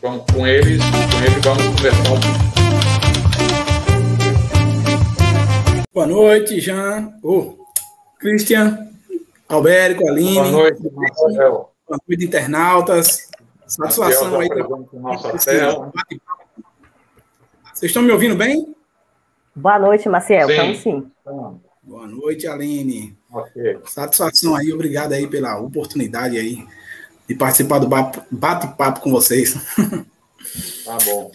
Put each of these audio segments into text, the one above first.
Vamos com ele vamos conversar um pouco. Boa noite, Jean, Christian, Albérico, Aline. Boa noite, Marcel. Boa noite, internautas. Satisfação aí. Nossa tela. Vocês estão me ouvindo bem? Boa noite, Maciel. Estamos sim. Boa noite, Aline. Okay. Satisfação aí, obrigado aí pela oportunidade aí de participar do bate-papo com vocês. Tá bom.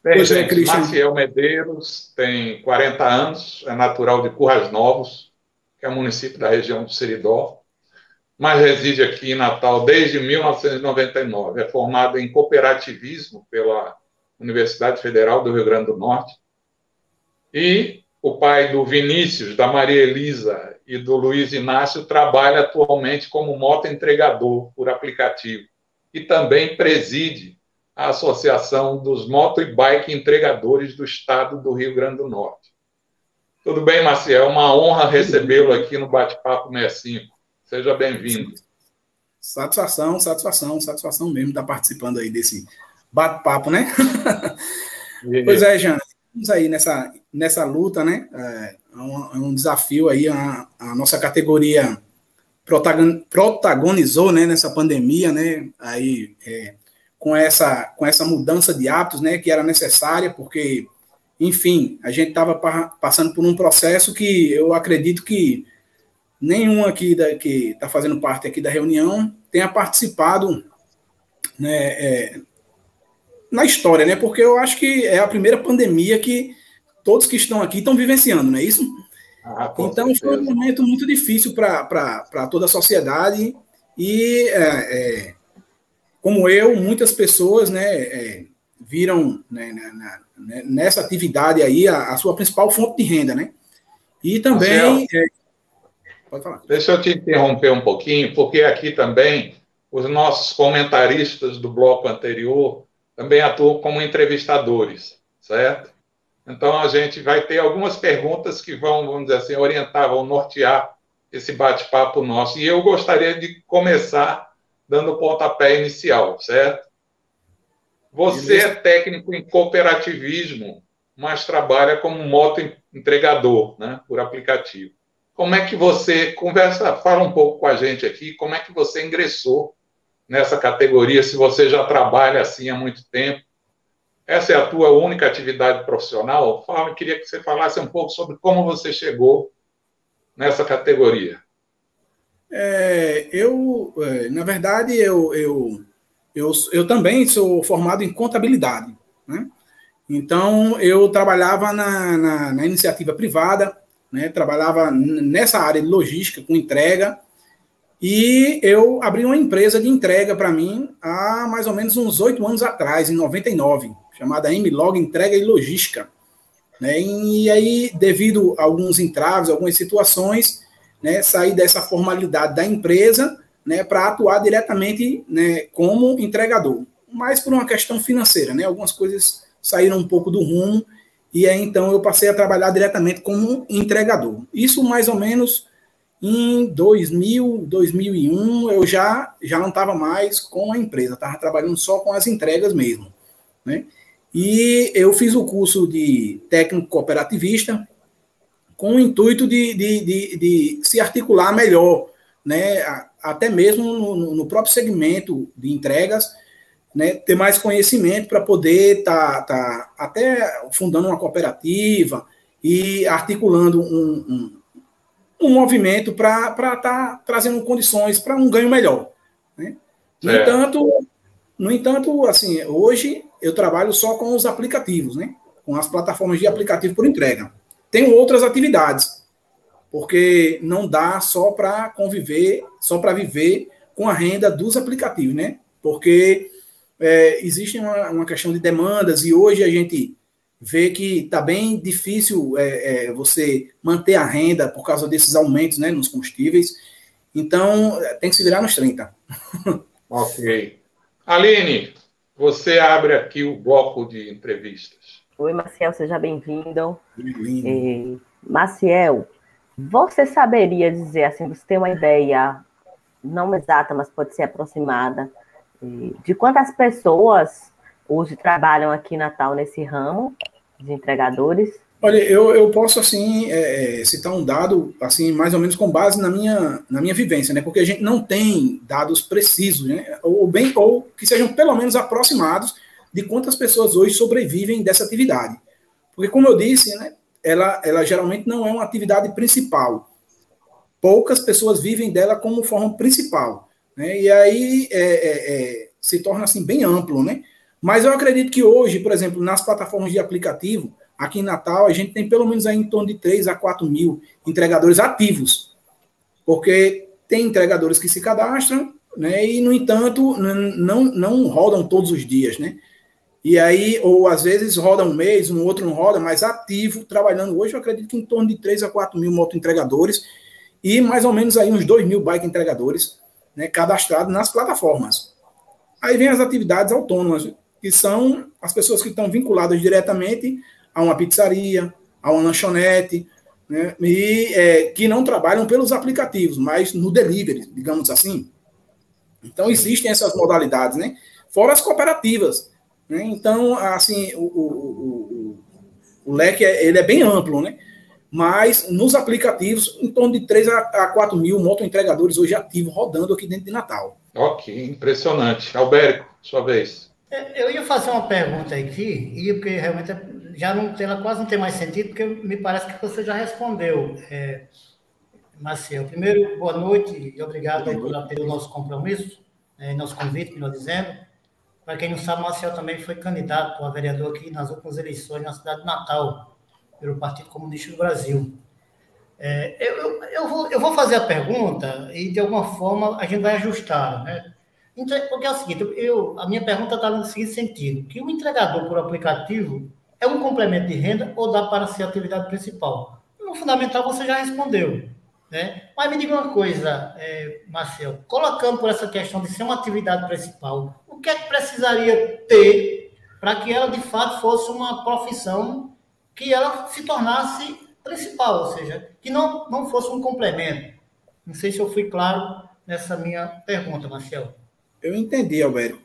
Bem, gente, Maciel Medeiros tem 40 anos, é natural de Currais Novos, que é um município da região do Seridó, mas reside aqui em Natal desde 1999. É formado em cooperativismo pela Universidade Federal do Rio Grande do Norte. E o pai do Vinícius, da Maria Elisa e do Luiz Inácio trabalha atualmente como motoentregador por aplicativo e também preside a Associação dos Moto e Bike Entregadores do Estado do Rio Grande do Norte. Tudo bem, Maciel? É uma honra recebê-lo aqui no Bate-Papo 65. Seja bem-vindo. Satisfação mesmo estar participando aí desse bate-papo, né? Pois é, Jean, estamos aí nessa luta, né? É um desafio aí, a nossa categoria protagonizou, né, nessa pandemia, né? Aí, com essa mudança de hábitos, né, que era necessária, porque, enfim, a gente estava passando por um processo que eu acredito que nenhum aqui que está fazendo parte aqui da reunião tenha participado, né, na história, né, porque eu acho que é a primeira pandemia que todos que estão aqui estão vivenciando, não é isso? Então, certeza. Foi um momento muito difícil para toda a sociedade e como eu, muitas pessoas, né, viram, né, nessa atividade aí a sua principal fonte de renda, né? E também... pode falar. Deixa eu te interromper um pouquinho, porque aqui também os nossos comentaristas do bloco anterior também atuam como entrevistadores, certo? Então, a gente vai ter algumas perguntas que vão, vamos dizer assim, orientar, vão nortear esse bate-papo nosso. E eu gostaria de começar dando o pontapé inicial, certo? Você é técnico em cooperativismo, mas trabalha como moto-entregador, né, por aplicativo. Como é que você... fala um pouco com a gente aqui, como é que você ingressou nessa categoria, se você já trabalha assim há muito tempo? Essa é a tua única atividade profissional? Queria que você falasse um pouco sobre como você chegou nessa categoria. Na verdade, eu também sou formado em contabilidade, né? Então, eu trabalhava na iniciativa privada, né? Trabalhava nessa área de logística, com entrega, e eu abri uma empresa de entrega para mim há mais ou menos uns 8 anos atrás, em 99, chamada MLog Entrega e Logística, né? E aí, devido a alguns entraves, algumas situações, né, sair dessa formalidade da empresa, né, para atuar diretamente, né, como entregador, mas por uma questão financeira, né, algumas coisas saíram um pouco do rumo, e aí então eu passei a trabalhar diretamente como entregador. Isso mais ou menos em 2000, 2001, eu já não estava mais com a empresa, estava trabalhando só com as entregas mesmo, né? E eu fiz o curso de técnico cooperativista, com o intuito de se articular melhor, né, até mesmo no próprio segmento de entregas, né, ter mais conhecimento para poder tá até fundando uma cooperativa e articulando um movimento para estar trazendo condições para um ganho melhor, né? No entanto, assim, hoje eu trabalho só com os aplicativos, né, com as plataformas de aplicativo por entrega. Tenho outras atividades, porque não dá só para conviver, só para viver com a renda dos aplicativos, né? Porque existe uma questão de demandas e hoje a gente vê que está bem difícil você manter a renda por causa desses aumentos, né, nos combustíveis. Então, tem que se virar nos 30. Ok. Aline, você abre aqui o bloco de entrevistas. Oi, Maciel, seja bem-vindo. Maciel, você saberia dizer, assim, você tem uma ideia, não exata, mas pode ser aproximada, de quantas pessoas hoje trabalham aqui em Natal nesse ramo de entregadores? Olha, eu posso, assim, citar um dado, assim, mais ou menos com base na minha vivência, né? Porque a gente não tem dados precisos, né? Ou que sejam pelo menos aproximados de quantas pessoas hoje sobrevivem dessa atividade. Porque, como eu disse, né, ela geralmente não é uma atividade principal. Poucas pessoas vivem dela como forma principal, né? E aí se torna, assim, bem amplo, né? Mas eu acredito que hoje, por exemplo, nas plataformas de aplicativo, aqui em Natal, a gente tem pelo menos aí em torno de 3 a 4 mil entregadores ativos, porque tem entregadores que se cadastram, né, e, no entanto, não rodam todos os dias, né? E aí, ou às vezes roda um mês, no outro não roda, mas ativo, trabalhando hoje, eu acredito que em torno de 3 a 4 mil motoentregadores e mais ou menos aí uns 2 mil bike entregadores, né, cadastrados nas plataformas. Aí vem as atividades autônomas, que são as pessoas que estão vinculadas diretamente a uma pizzaria, a uma lanchonete, né, e que não trabalham pelos aplicativos, mas no delivery, digamos assim. Então, existem essas modalidades, né? Fora as cooperativas, né? Então, assim, o leque ele é bem amplo, né? Mas nos aplicativos, em torno de 3 a 4 mil motoentregadores hoje ativos rodando aqui dentro de Natal. Ok, impressionante. Albérico, sua vez. Eu ia fazer uma pergunta aqui, porque realmente já ela quase não tem mais sentido, porque me parece que você já respondeu, Maciel. Primeiro, boa noite e obrigado por atender o nosso compromisso, nosso convite, melhor dizendo. Para quem não sabe, Maciel também foi candidato a vereador aqui nas últimas eleições na cidade de Natal, pelo Partido Comunista do Brasil. Eu vou fazer a pergunta e, de alguma forma, a gente vai ajustar, né? Então, porque é o seguinte, a minha pergunta está no seguinte sentido, que o entregador por aplicativo é um complemento de renda ou dá para ser atividade principal? No fundamental, você já respondeu, né? Mas me diga uma coisa, Marcelo, colocando por essa questão de ser uma atividade principal, o que é que precisaria ter para que ela, de fato, fosse uma profissão que ela se tornasse principal, ou seja, que não fosse um complemento? Não sei se eu fui claro nessa minha pergunta, Marcelo. Eu entendi, Albérico.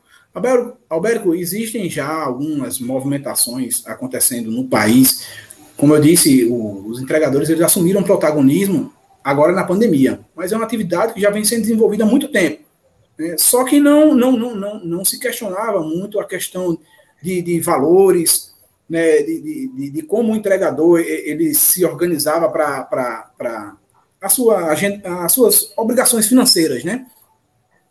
Albérico, existem já algumas movimentações acontecendo no país. Como eu disse, os entregadores eles assumiram protagonismo agora na pandemia, mas é uma atividade que já vem sendo desenvolvida há muito tempo, né? Só que não se questionava muito a questão de valores, né, de como o entregador ele se organizava para as suas obrigações financeiras, né?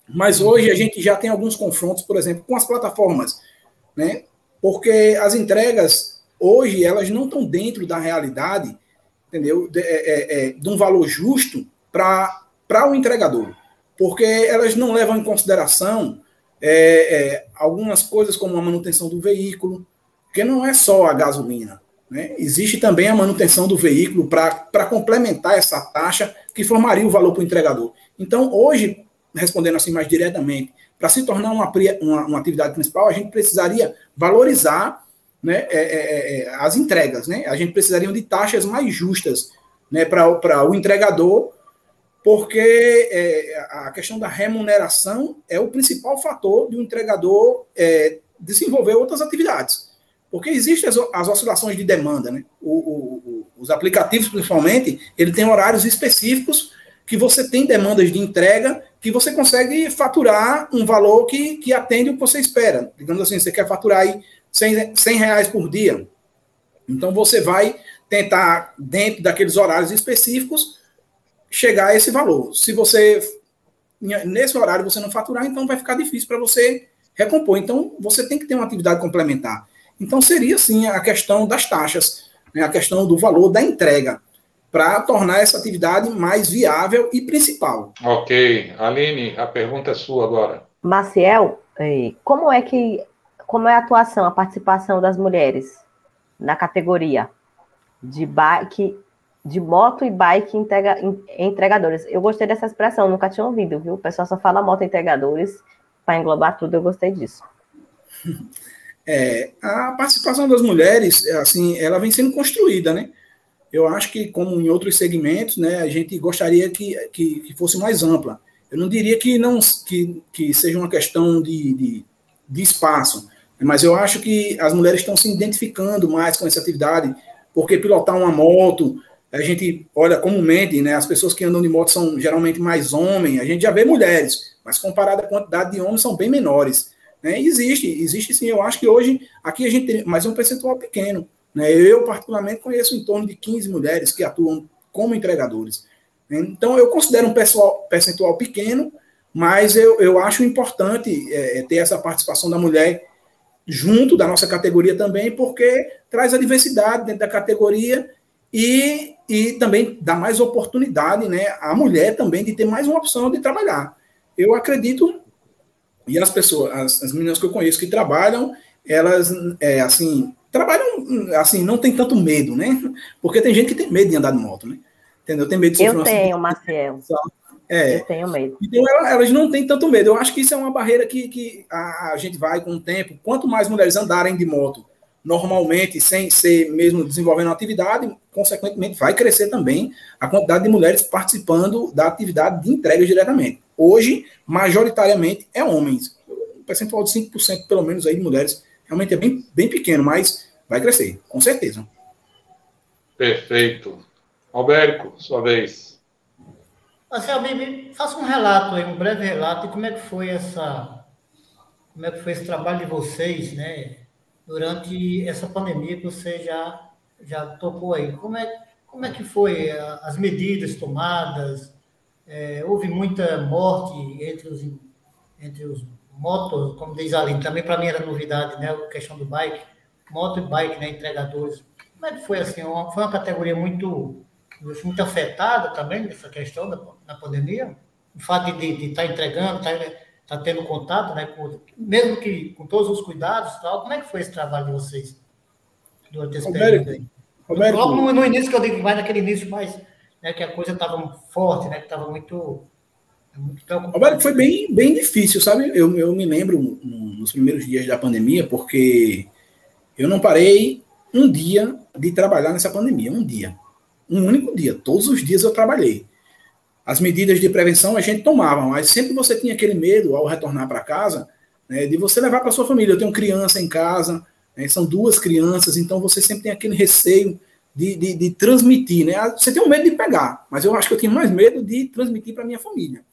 Mas hoje a gente já tem alguns confrontos, por exemplo, com as plataformas, né? Porque as entregas, hoje, elas não estão dentro da realidade, entendeu? De um valor justo para o entregador. Porque elas não levam em consideração algumas coisas como a manutenção do veículo, porque não é só a gasolina, né? Existe também a manutenção do veículo para complementar essa taxa que formaria o valor para o entregador. Então, hoje, respondendo assim mais diretamente, para se tornar uma atividade principal, a gente precisaria valorizar, né, as entregas, né? A gente precisaria de taxas mais justas, né, para o entregador, porque a questão da remuneração é o principal fator de um entregador desenvolver outras atividades. Porque existem as oscilações de demanda, né? Os aplicativos, principalmente, ele tem horários específicos que você tem demandas de entrega que você consegue faturar um valor que atende o que você espera. Digamos assim, você quer faturar aí R$100 por dia. Então, você vai tentar, dentro daqueles horários específicos, chegar a esse valor. Se você, nesse horário, você não faturar, então vai ficar difícil para você recompor. Então, você tem que ter uma atividade complementar. Então, seria, sim, a questão das taxas, né, a questão do valor da entrega, para tornar essa atividade mais viável e principal. Ok. Aline, a pergunta é sua agora. Maciel, como é a atuação, a participação das mulheres na categoria de bike, de moto e bike entregadores? Eu gostei dessa expressão, nunca tinha ouvido, viu? O pessoal só fala moto entregadores, para englobar tudo, eu gostei disso. A participação das mulheres, assim, ela vem sendo construída, né? Eu acho que, como em outros segmentos, né, a gente gostaria que fosse mais ampla. Eu não diria que seja uma questão de espaço, mas eu acho que as mulheres estão se identificando mais com essa atividade, porque pilotar uma moto, a gente olha comumente, né, as pessoas que andam de moto são geralmente mais homens, a gente já vê mulheres, mas comparado à quantidade de homens, são bem menores. Né? Existe sim, eu acho que hoje, aqui a gente tem mais um percentual pequeno. Né? Eu, particularmente, conheço em torno de 15 mulheres que atuam como entregadores. Né? Então, eu considero um percentual pequeno, mas eu acho importante ter essa participação da mulher junto da nossa categoria também, porque traz a diversidade dentro da categoria e também dá mais oportunidade, né, à mulher também de ter mais uma opção de trabalhar. Eu acredito, e as pessoas, as meninas que eu conheço que trabalham, elas, assim, trabalham, assim, não tem tanto medo, né? Porque tem gente que tem medo de andar de moto, né? Entendeu? Tem medo de sofrer Eu tenho, Maciel. Eu tenho medo. Então, elas não têm tanto medo. Eu acho que isso é uma barreira que a gente vai com o tempo. Quanto mais mulheres andarem de moto normalmente, sem ser mesmo desenvolvendo uma atividade, consequentemente vai crescer também a quantidade de mulheres participando da atividade de entrega diretamente. Hoje, majoritariamente, é homens. Um percentual de 5% pelo menos aí de mulheres realmente é bem, bem pequeno, mas vai crescer, com certeza. Perfeito. Albérico, sua vez. Marcelo, faça um relato aí, um breve relato de como é que foi esse trabalho de vocês, né, durante essa pandemia que você já tocou aí. Como é que foi as medidas tomadas? Houve muita morte entre os motos, como diz a Aline, também para mim era novidade, né, a questão do bike, moto e bike, né, entregadores. Como é que foi assim? Foi uma categoria muito afetada também nessa questão da pandemia? O fato de estar entregando, tá tendo contato, né, mesmo que com todos os cuidados e tal. Como é que foi esse trabalho de vocês durante esse período aí? Logo no início, que eu digo, mais naquele início mais, né, que a coisa estava forte, né, que estava muito Roberto, foi bem, bem difícil, sabe? Eu me lembro nos primeiros dias da pandemia, porque eu não parei um dia de trabalhar nessa pandemia, um único dia, todos os dias eu trabalhei. As medidas de prevenção a gente tomava, mas sempre você tinha aquele medo ao retornar para casa, né, de você levar para sua família. Eu tenho criança em casa, né, são 2 crianças, então você sempre tem aquele receio de transmitir, né? Você tem um medo de pegar, mas eu acho que eu tinha mais medo de transmitir para minha família.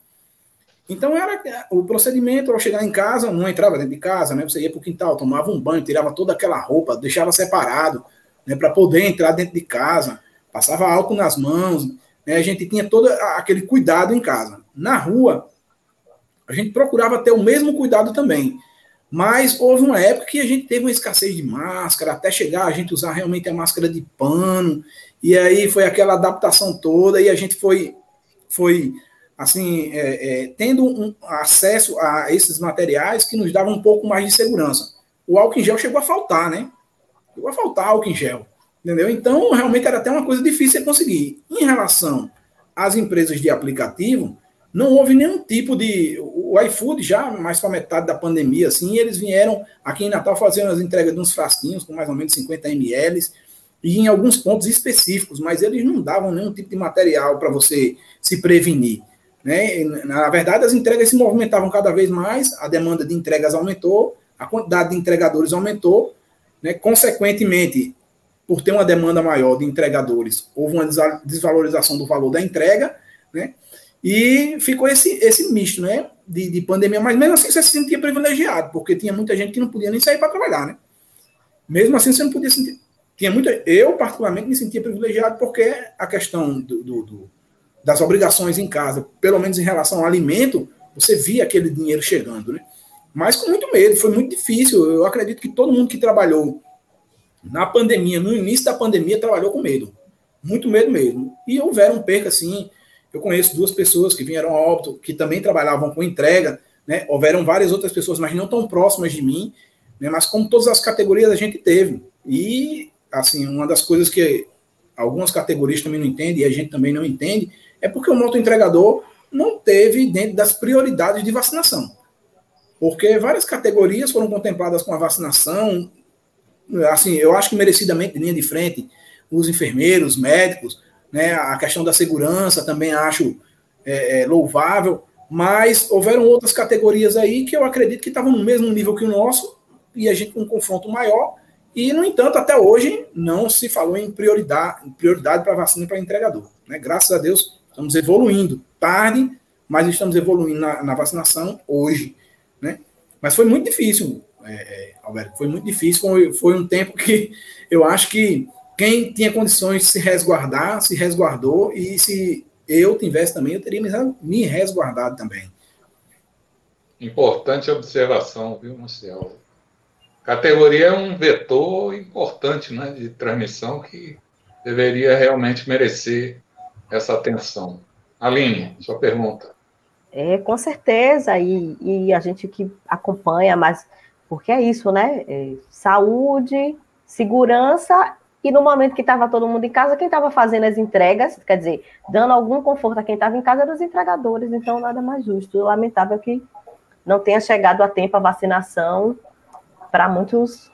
Então, era o procedimento ao chegar em casa, não entrava dentro de casa, né? Você ia para o quintal, tomava um banho, tirava toda aquela roupa, deixava separado, né, para poder entrar dentro de casa, passava álcool nas mãos, né? A gente tinha todo aquele cuidado em casa. Na rua, a gente procurava ter o mesmo cuidado também, mas houve uma época que a gente teve uma escassez de máscara, até chegar a gente usar realmente a máscara de pano, e aí foi aquela adaptação toda, e a gente foi assim, tendo um acesso a esses materiais que nos davam um pouco mais de segurança. O álcool em gel chegou a faltar, né? Chegou a faltar álcool em gel, entendeu? Então, realmente era até uma coisa difícil de conseguir. Em relação às empresas de aplicativo, não houve nenhum tipo de... O iFood já, mais para metade da pandemia, assim, eles vieram aqui em Natal fazendo as entregas de uns frasquinhos com mais ou menos 50 ml, e em alguns pontos específicos, mas eles não davam nenhum tipo de material para você se prevenir. Né? Na verdade, as entregas se movimentavam cada vez mais, a demanda de entregas aumentou, a quantidade de entregadores aumentou, né? Consequentemente, por ter uma demanda maior de entregadores, houve uma desvalorização do valor da entrega, né? E ficou esse misto, né, de pandemia, mas mesmo assim você se sentia privilegiado, porque tinha muita gente que não podia nem sair para trabalhar, né? Mesmo assim você não podia sentir... Eu, particularmente, me sentia privilegiado porque a questão das obrigações em casa, pelo menos em relação ao alimento, você via aquele dinheiro chegando, né? Mas com muito medo, foi muito difícil. Eu acredito que todo mundo que trabalhou na pandemia, no início da pandemia, trabalhou com medo. Muito medo mesmo. E houveram percas, assim. Eu conheço 2 pessoas que vieram a óbito, que também trabalhavam com entrega, né? Houveram várias outras pessoas, mas não tão próximas de mim, né? Mas como todas as categorias a gente teve. E, assim, uma das coisas que algumas categorias também não entendem, e a gente também não entende, é porque o motoentregador não teve dentro das prioridades de vacinação. Porque várias categorias foram contempladas com a vacinação, assim, eu acho que merecidamente, linha de frente, os enfermeiros, médicos, né, a questão da segurança também acho louvável, mas houveram outras categorias aí que eu acredito que estavam no mesmo nível que o nosso, e a gente com um confronto maior, e, no entanto, até hoje, não se falou em prioridade para a vacina para entregador. Né? Graças a Deus, estamos evoluindo. Tarde, mas estamos evoluindo na vacinação hoje. Né? Mas foi muito difícil, Alberto, foi muito difícil. Foi um tempo que eu acho que quem tinha condições de se resguardar, se resguardou, e se eu tivesse também, eu teria me resguardado também. Importante observação, viu, Marcelo? Categoria é um vetor importante, né, de transmissão que deveria realmente merecer essa atenção. Aline, sua pergunta. Com certeza, e a gente que acompanha, mas porque é isso, né? Saúde, segurança, e no momento que estava todo mundo em casa, quem estava fazendo as entregas, quer dizer, dando algum conforto a quem estava em casa eram os entregadores, então nada mais justo. Lamentável que não tenha chegado a tempo a vacinação para muitos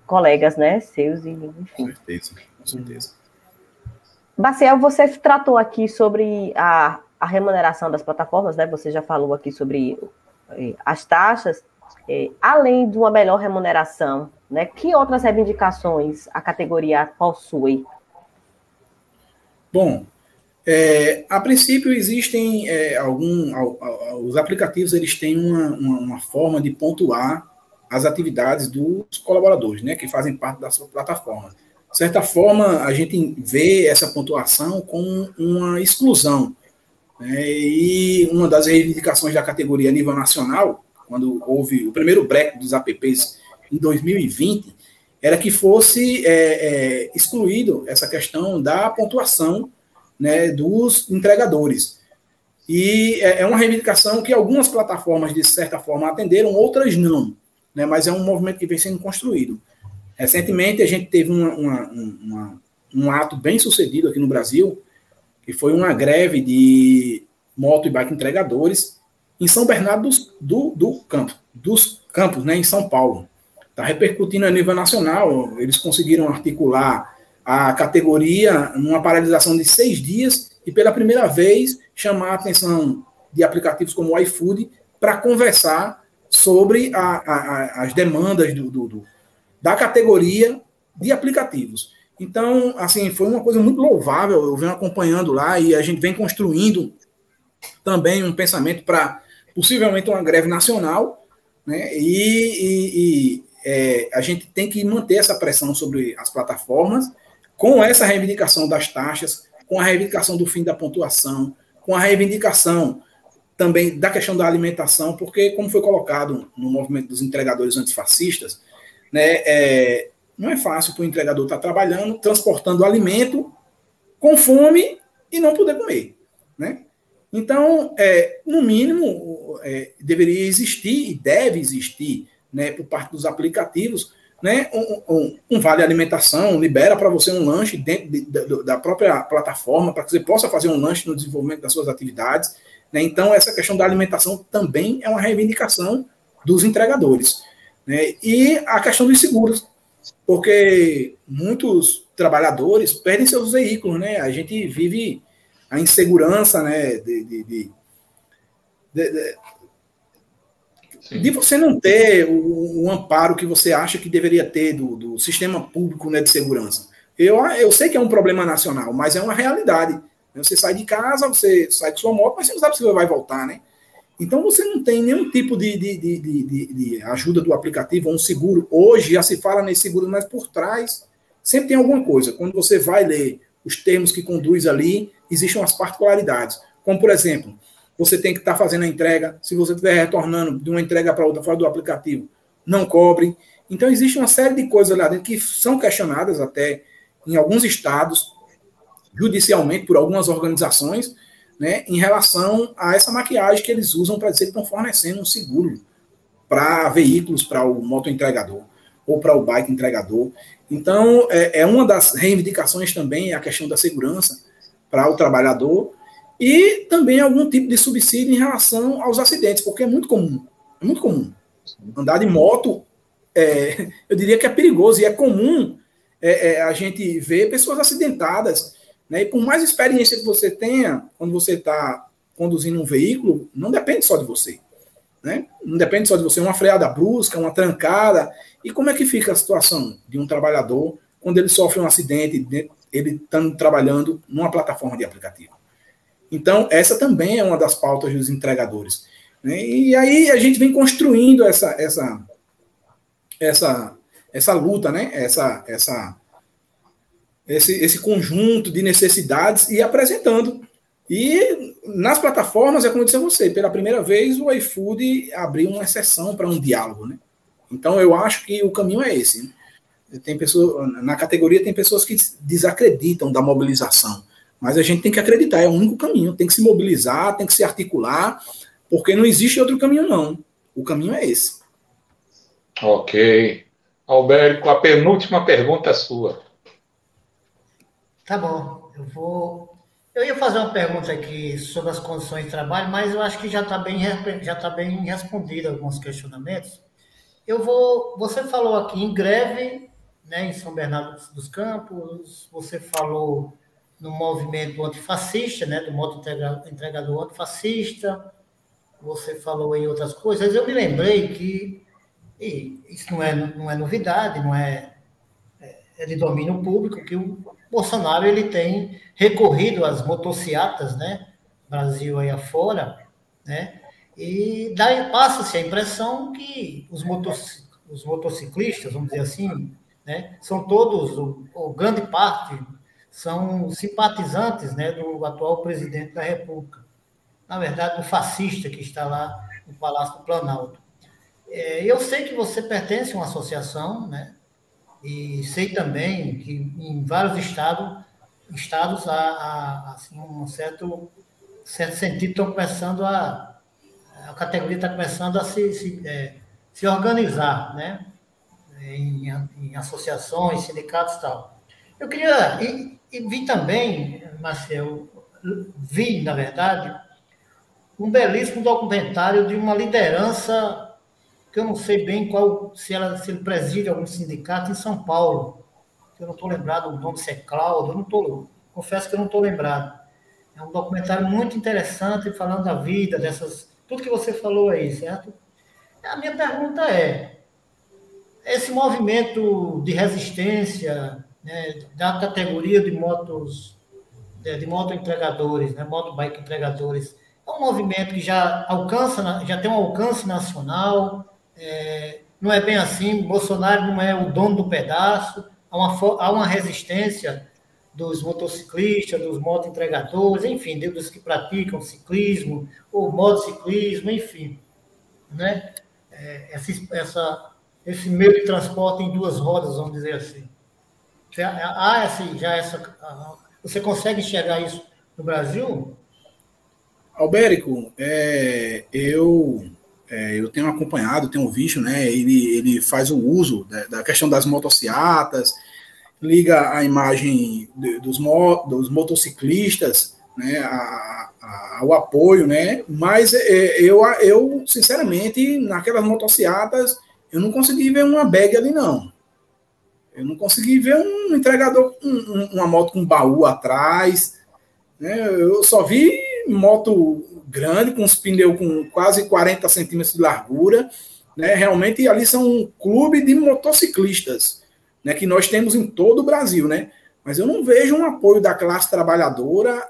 colegas, né, seus, enfim. Com certeza. Maciel, você tratou aqui sobre a remuneração das plataformas, né, você já falou aqui sobre as taxas, além de uma melhor remuneração, né, que outras reivindicações a categoria possui? Bom, a princípio existem os aplicativos, eles têm uma forma de pontuar as atividades dos colaboradores, né, que fazem parte da sua plataforma. De certa forma, a gente vê essa pontuação como uma exclusão. Né, e uma das reivindicações da categoria a nível nacional, quando houve o primeiro break dos apps em 2020, era que fosse excluído essa questão da pontuação, né, dos entregadores. E é uma reivindicação que algumas plataformas, de certa forma, atenderam, outras não. Né, mas é um movimento que vem sendo construído. Recentemente, a gente teve um ato bem sucedido aqui no Brasil, que foi uma greve de moto e bike entregadores em São Bernardo dos Campos, né, em São Paulo. Está repercutindo a nível nacional. Eles conseguiram articular a categoria numa paralisação de 6 dias e, pela primeira vez, chamar a atenção de aplicativos como o iFood para conversar sobre as demandas da categoria de aplicativos. Então, assim, foi uma coisa muito louvável. Eu venho acompanhando lá e a gente vem construindo também um pensamento para possivelmente uma greve nacional, né? A gente tem que manter essa pressão sobre as plataformas, com essa reivindicação das taxas, com a reivindicação do fim da pontuação, com a reivindicação também da questão da alimentação, porque, como foi colocado no movimento dos entregadores antifascistas, né, não é fácil para o entregador estar trabalhando, transportando alimento com fome e não poder comer. Né? Então, no mínimo, deveria existir e deve existir, né, por parte dos aplicativos, né, um vale alimentação, libera para você um lanche dentro da própria plataforma, para que você possa fazer um lanche no desenvolvimento das suas atividades. Né? Então, essa questão da alimentação também é uma reivindicação dos entregadores. Né? E a questão dos seguros, porque muitos trabalhadores perdem seus veículos. Né? A gente vive a insegurança, né, de você não ter o amparo que você acha que deveria ter do sistema público, né, de segurança. Eu sei que é um problema nacional, mas é uma realidade. Você sai de casa, você sai com sua moto, mas você não sabe se você vai voltar, né? Então você não tem nenhum tipo de ajuda do aplicativo, ou um seguro. Hoje já se fala nesse seguro, mas por trás sempre tem alguma coisa. Quando você vai ler os termos que conduz ali, existem umas particularidades. Como, por exemplo, você tem que estar fazendo a entrega, se você estiver retornando de uma entrega para outra fora do aplicativo, não cobre. Então, existe uma série de coisas lá dentro que são questionadas até em alguns estados, judicialmente, por algumas organizações, né, em relação a essa maquiagem que eles usam para dizer que estão fornecendo um seguro para veículos, para o moto entregador ou para o bike entregador. Então, uma das reivindicações também é a questão da segurança para o trabalhador e também algum tipo de subsídio em relação aos acidentes, porque é muito comum andar de moto, eu diria que é perigoso, e é comum a gente ver pessoas acidentadas, né? E por mais experiência que você tenha, quando você está conduzindo um veículo, não depende só de você. né? Não depende só de você, uma freada brusca, uma trancada. E como é que fica a situação de um trabalhador quando ele sofre um acidente, ele estando trabalhando numa plataforma de aplicativo? Então, essa também é uma das pautas dos entregadores, né? E aí a gente vem construindo essa luta, né? Esse conjunto de necessidades e apresentando. E nas plataformas, é como eu disse a você, pela primeira vez o iFood abriu uma exceção para um diálogo, né? Então eu acho que o caminho é esse, né? Na categoria tem pessoas que desacreditam da mobilização, mas a gente tem que acreditar, é o único caminho, tem que se mobilizar, tem que se articular, porque não existe outro caminho não, o caminho é esse. Ok. Albérico, a penúltima pergunta é sua. Tá bom, eu ia fazer uma pergunta aqui sobre as condições de trabalho, mas eu acho que já está bem respondido alguns questionamentos. Você falou aqui em greve, né, em São Bernardo dos Campos, você falou no movimento antifascista, né, do modo entregador antifascista, você falou em outras coisas. Eu me lembrei que, e isso não é novidade, é de domínio público, que o Bolsonaro ele tem recorrido às motocicletas, né, Brasil aí afora, né, e passa-se a impressão que os motociclistas, vamos dizer assim, né, são todos, ou grande parte, são simpatizantes, né, do atual presidente da República. Na verdade, do fascista que está lá no Palácio do Planalto. Eu sei que você pertence a uma associação, né, e sei também que em vários estados há assim, um certo sentido, estão começando a categoria está começando a se organizar, né? Em associações, sindicatos e tal. Eu queria, e vi também, Marcelo, na verdade, um belíssimo documentário de uma liderança que eu não sei bem se ele preside algum sindicato em São Paulo. Eu não estou lembrado o nome, se é Cláudio, confesso que eu não estou lembrado. É um documentário muito interessante, falando da vida, tudo que você falou aí, certo? A minha pergunta esse movimento de resistência, né, da categoria de moto entregadores, né, motobike entregadores, é um movimento que já tem um alcance nacional, não é bem assim, Bolsonaro não é o dono do pedaço, há uma resistência dos motociclistas, dos motoentregadores, enfim, dos que praticam ciclismo, ou motociclismo, enfim, né? Esse meio de transporte em duas rodas, vamos dizer assim. Você consegue enxergar isso no Brasil? Albérico, eu tenho acompanhado, tenho visto, né? Ele faz o uso da questão das motocicletas, liga a imagem dos motociclistas, né, ao apoio, né? Mas eu sinceramente, naquelas motocicletas, eu não consegui ver uma bag ali, não. Eu não consegui ver um entregador, uma moto com baú atrás, né? Eu só vi moto grande, com os pneus com quase 40 centímetros de largura, né? Realmente ali são um clube de motociclistas, né, que nós temos em todo o Brasil, né? Mas eu não vejo um apoio da classe trabalhadora,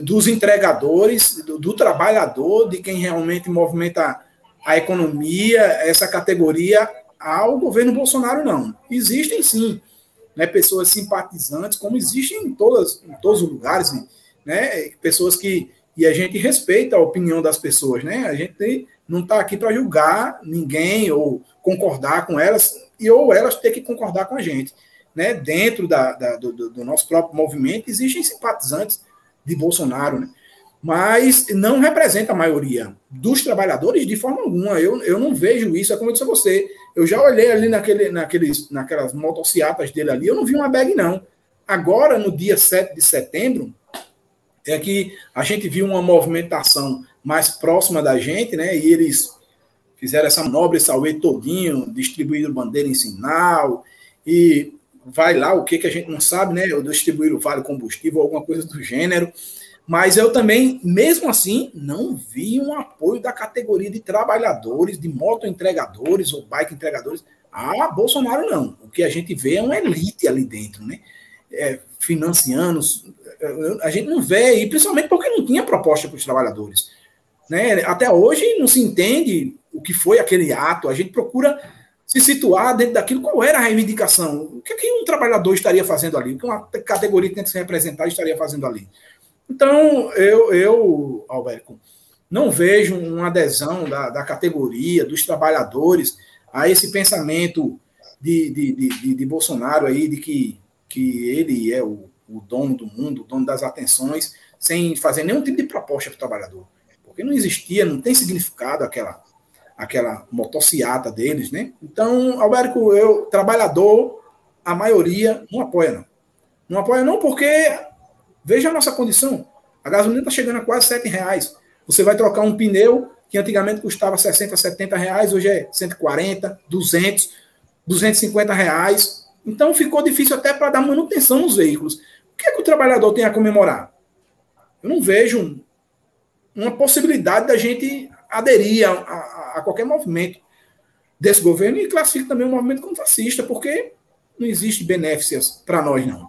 dos entregadores, do trabalhador, de quem realmente movimenta a economia, essa categoria, ao governo Bolsonaro, não. Existem, sim, né, pessoas simpatizantes, como existem em todos os lugares, né? Pessoas e a gente respeita a opinião das pessoas, né? A gente não está aqui para julgar ninguém ou concordar com elas, ou elas ter que concordar com a gente, né? Dentro do nosso próprio movimento existem simpatizantes de Bolsonaro, né? Mas não representa a maioria dos trabalhadores de forma alguma. Eu não vejo isso, é como eu disse a você. Eu já olhei ali naquelas motocicletas dele ali, eu não vi uma bag, não. Agora, no dia 7 de setembro, é que a gente viu uma movimentação mais próxima da gente, né? E eles fizeram essa manobra, esse auê todinho, distribuíram bandeira em sinal, e vai lá o que a gente não sabe, né? Ou distribuíram vale combustível, alguma coisa do gênero. Mas eu também, mesmo assim, não vi um apoio da categoria de trabalhadores, de motoentregadores ou bike entregadores. Ah, Bolsonaro não. O que a gente vê é uma elite ali dentro, né? Financiando. A gente não vê, e principalmente porque não tinha proposta para os trabalhadores. Né? Até hoje não se entende o que foi aquele ato. A gente procura se situar dentro daquilo, qual era a reivindicação. O que um trabalhador estaria fazendo ali? O que uma categoria que tenta se representar estaria fazendo ali? Então, eu Alberto, não vejo uma adesão da categoria, dos trabalhadores, a esse pensamento de Bolsonaro aí, de que ele é o dono do mundo, o dono das atenções, sem fazer nenhum tipo de proposta para o trabalhador. Porque não existia, não tem significado aquela motociata deles, né? Então, Alberto, trabalhador, a maioria não apoia, não. Não apoia não porque, veja a nossa condição, a gasolina está chegando a quase R$7. Você vai trocar um pneu que antigamente custava 60, 70 reais, hoje é 140, 200, 250 reais. Então ficou difícil até para dar manutenção nos veículos. O que é que o trabalhador tem a comemorar? Eu não vejo uma possibilidade da gente aderir a qualquer movimento desse governo, e classifico também o movimento como fascista, porque não existe benefícios para nós, não.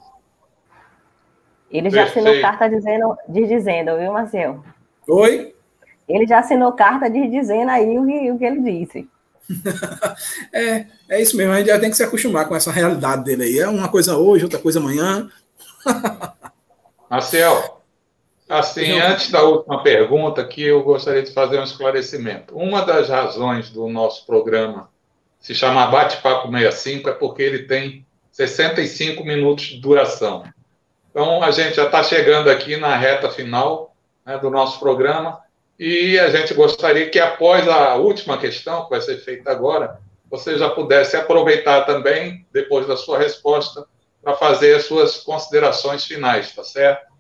Ele já assinou carta dizendo, viu, Marcelo? Oi? Ele já assinou carta dizendo aí o que ele disse. É isso mesmo, a gente já tem que se acostumar com essa realidade dele aí. É uma coisa hoje, outra coisa amanhã. Marcelo, assim, antes da última pergunta aqui, eu gostaria de fazer um esclarecimento. Uma das razões do nosso programa se chamar Bate-Papo 65 é porque ele tem 65 minutos de duração. Então, a gente já está chegando aqui na reta final, né, do nosso programa, e a gente gostaria que, após a última questão, que vai ser feita agora, você já pudesse aproveitar também, depois da sua resposta, para fazer as suas considerações finais, tá certo?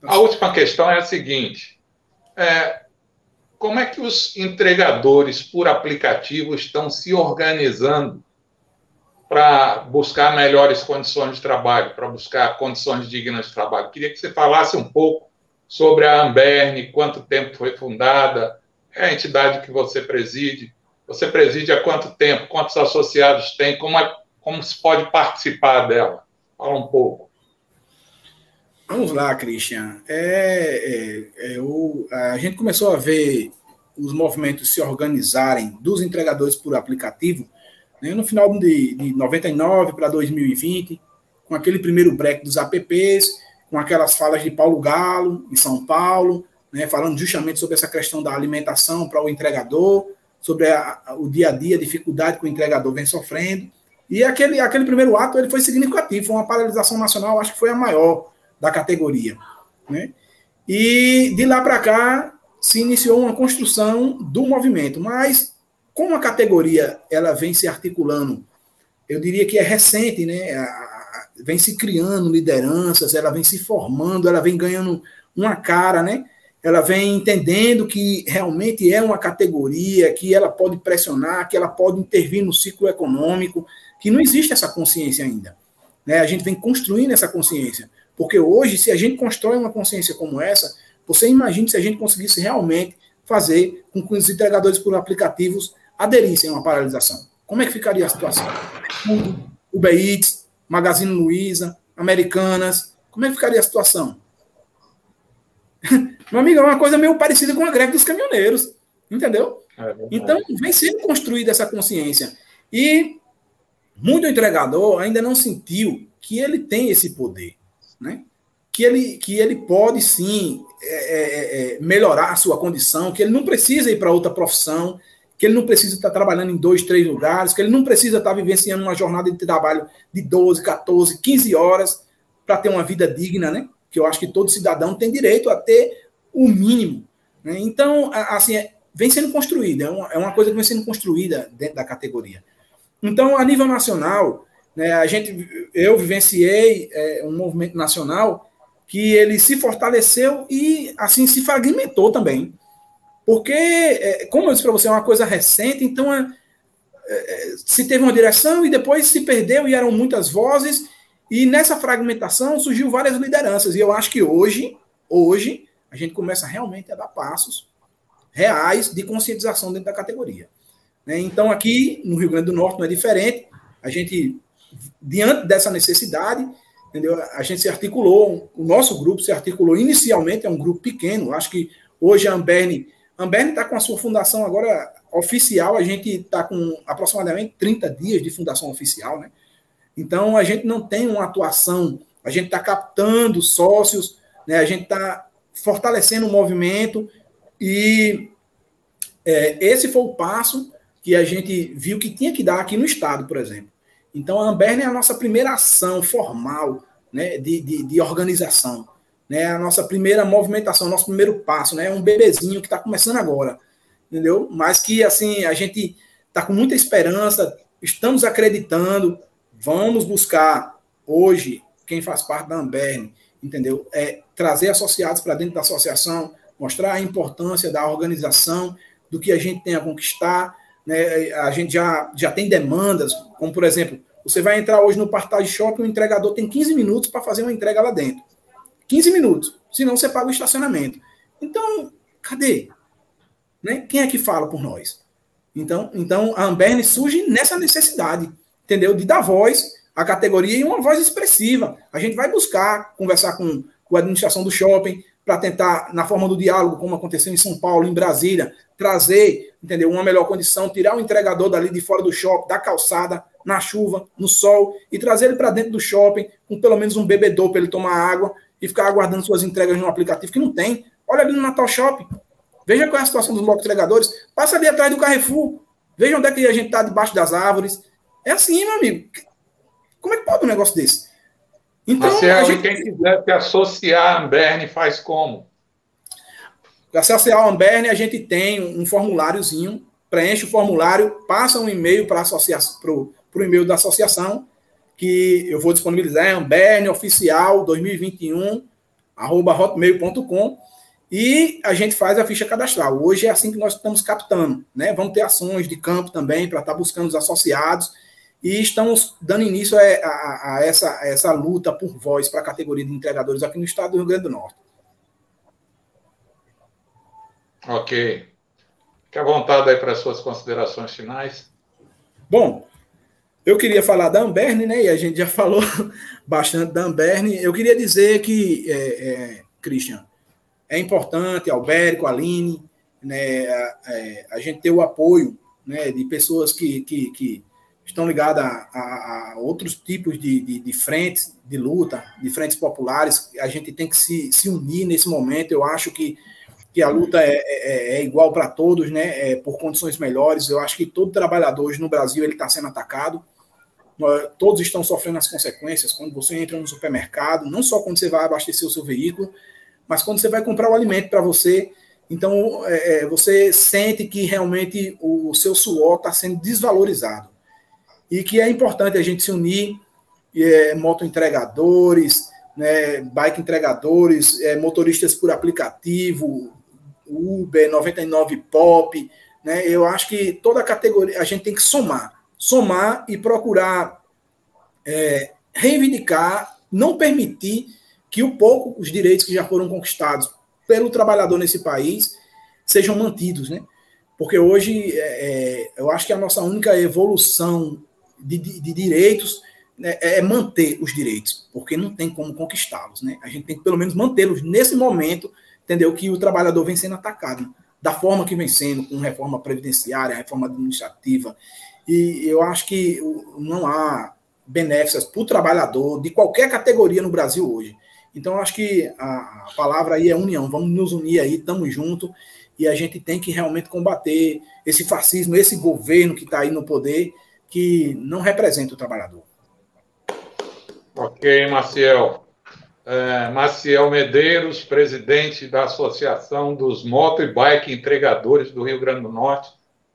A última questão é a seguinte: como é que os entregadores por aplicativo estão se organizando para buscar melhores condições de trabalho, para buscar condições dignas de trabalho? Queria que você falasse um pouco sobre a Amberne, quanto tempo foi fundada, é a entidade que você preside. Você preside há quanto tempo? Quantos associados tem? Como se pode participar dela? Fala um pouco. Vamos lá, Christian. A gente começou a ver os movimentos se organizarem dos entregadores por aplicativo, né, no final de 99 para 2020, com aquele primeiro break dos apps, com aquelas falas de Paulo Galo, em São Paulo, né, falando justamente sobre essa questão da alimentação para o entregador, sobre o dia a dia, a dificuldade que o entregador vem sofrendo. E aquele primeiro ato ele foi significativo, foi uma paralisação nacional, acho que foi a maior da categoria. Né? E de lá para cá se iniciou uma construção do movimento, mas como a categoria ela vem se articulando, eu diria que é recente, né? Vem se criando lideranças, ela vem se formando, ela vem ganhando uma cara, né? Ela vem entendendo que realmente é uma categoria, que ela pode pressionar, que ela pode intervir no ciclo econômico, que não existe essa consciência ainda. Né? A gente vem construindo essa consciência. Porque hoje, se a gente constrói uma consciência como essa, você imagina se a gente conseguisse realmente fazer com que os entregadores por aplicativos aderissem a uma paralisação. Como é que ficaria a situação? Uber Eats, Magazine Luiza, Americanas, como é que ficaria a situação? Meu amigo, é uma coisa meio parecida com a greve dos caminhoneiros, entendeu? Então, vem sendo construída essa consciência. E muito entregador ainda não sentiu que ele tem esse poder, né? Que ele pode, sim, melhorar a sua condição, que ele não precisa ir para outra profissão, que ele não precisa estar trabalhando em 2, 3 lugares, que ele não precisa estar vivenciando uma jornada de trabalho de 12, 14, 15 horas para ter uma vida digna, né? Que eu acho que todo cidadão tem direito a ter o mínimo. Né? Então, assim, vem sendo construída, é uma coisa que vem sendo construída dentro da categoria. Então, a nível nacional, né, eu vivenciei um movimento nacional que ele se fortaleceu e, assim, se fragmentou também. Porque, como eu disse para você, é uma coisa recente, então se teve uma direção e depois se perdeu e eram muitas vozes, e nessa fragmentação surgiu várias lideranças. E eu acho que hoje Hoje, a gente começa realmente a dar passos reais de conscientização dentro da categoria. Né? Então, aqui no Rio Grande do Norte não é diferente. A gente, diante dessa necessidade, entendeu? A gente se articulou, o nosso grupo se articulou inicialmente, é um grupo pequeno. Acho que hoje a Amberne está com a sua fundação agora oficial, a gente está com aproximadamente 30 dias de fundação oficial, né? Então, a gente não tem uma atuação, a gente está captando sócios, né? A gente está fortalecendo o movimento e esse foi o passo que a gente viu que tinha que dar aqui no Estado, por exemplo. Então, a Amberne é a nossa primeira ação formal, né, de organização, né, a nossa primeira movimentação, nosso primeiro passo, né, é um bebezinho que está começando agora, entendeu? Mas que, assim, a gente está com muita esperança, estamos acreditando, vamos buscar hoje, quem faz parte da Amberne, entendeu? Trazer associados para dentro da associação, mostrar a importância da organização, do que a gente tem a conquistar, né? A gente já tem demandas, como, por exemplo, você vai entrar hoje no Partage Shopping, o entregador tem 15 minutos para fazer uma entrega lá dentro. 15 minutos, senão você paga o estacionamento. Então, cadê? Né? Quem é que fala por nós? Então a Amberne surge nessa necessidade, entendeu? De dar voz à categoria e uma voz expressiva. A gente vai buscar conversar com a administração do shopping para tentar, na forma do diálogo, como aconteceu em São Paulo, em Brasília, trazer, entendeu, uma melhor condição, tirar o entregador dali de fora do shopping, da calçada, na chuva, no sol, e trazer ele para dentro do shopping com pelo menos um bebedouro para ele tomar água e ficar aguardando suas entregas no aplicativo, que não tem. Olha ali no Natal Shopping. Veja qual é a situação dos blocos entregadores. Passa ali atrás do Carrefour. Veja onde é que a gente está debaixo das árvores. É assim, meu amigo. Como é que pode um negócio desse? Então, Marcelo, quem quiser se associar à Amberne, faz como? Para se associar à Amberne, a gente tem um formuláriozinho, preenche o formulário, passa um e-mail para o e-mail da associação, que eu vou disponibilizar, é amberneoficial2021@hotmail.com, e a gente faz a ficha cadastral. Hoje é assim que nós estamos captando, né? Vamos ter ações de campo também para estar buscando os associados, e estamos dando início a essa luta por voz para a categoria de entregadores aqui no estado do Rio Grande do Norte. Ok. Fique à vontade aí para as suas considerações finais. Bom, eu queria falar da Amberne, né? E a gente já falou bastante da Amberne. Eu queria dizer que, Christian, é importante, Albérico, Aline, né, a gente ter o apoio, né, de pessoas que estão ligadas a outros tipos de frentes de luta, de frentes populares. A gente tem que se unir nesse momento. Eu acho que a luta é igual para todos, né, por condições melhores. Eu acho que todo trabalhador hoje no Brasil ele está sendo atacado. Todos estão sofrendo as consequências quando você entra no supermercado, não só quando você vai abastecer o seu veículo, mas quando você vai comprar o alimento para você. Então, você sente que realmente o seu suor está sendo desvalorizado. E que é importante a gente se unir, motoentregadores, né, bike entregadores, motoristas por aplicativo, Uber, 99 Pop, né? Eu acho que toda a categoria a gente tem que somar e procurar reivindicar, não permitir que os direitos que já foram conquistados pelo trabalhador nesse país sejam mantidos, né? Porque hoje eu acho que a nossa única evolução de direitos, né, é manter os direitos, porque não tem como conquistá-los, né? A gente tem que pelo menos mantê-los nesse momento, entendeu? Que o trabalhador vem sendo atacado da forma que vem sendo, com reforma previdenciária, reforma administrativa, e eu acho que não há benéficas para o trabalhador de qualquer categoria no Brasil hoje. Então, eu acho que a palavra aí é união. Vamos nos unir aí, estamos juntos, e a gente tem que realmente combater esse fascismo, esse governo que está aí no poder, que não representa o trabalhador. Ok, Maciel. Maciel Medeiros, presidente da Associação dos Moto e Bike Entregadores do Rio Grande do Norte.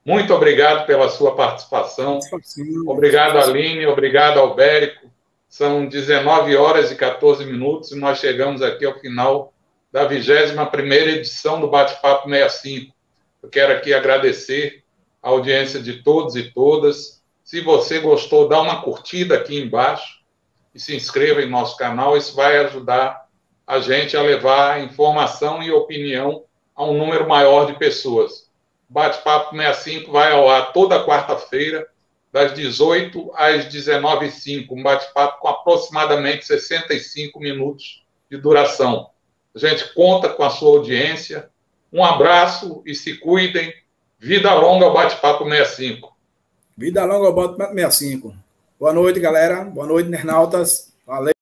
Muito obrigado pela sua participação. Obrigado, Aline. Obrigado, Albérico. São 19 horas e 14 minutos e nós chegamos aqui ao final da 21ª edição do Bate-Papo 65. Eu quero aqui agradecer a audiência de todos e todas. Se você gostou, dá uma curtida aqui embaixo e se inscreva em nosso canal. Isso vai ajudar a gente a levar informação e opinião a um número maior de pessoas. Bate-Papo 65 vai ao ar toda quarta-feira, das 18 às 19h05, um bate-papo com aproximadamente 65 minutos de duração. A gente conta com a sua audiência. Um abraço e se cuidem. Vida longa ao Bate-Papo 65. Vida longa ao Bate-Papo 65. Boa noite, galera. Boa noite, internautas. Valeu.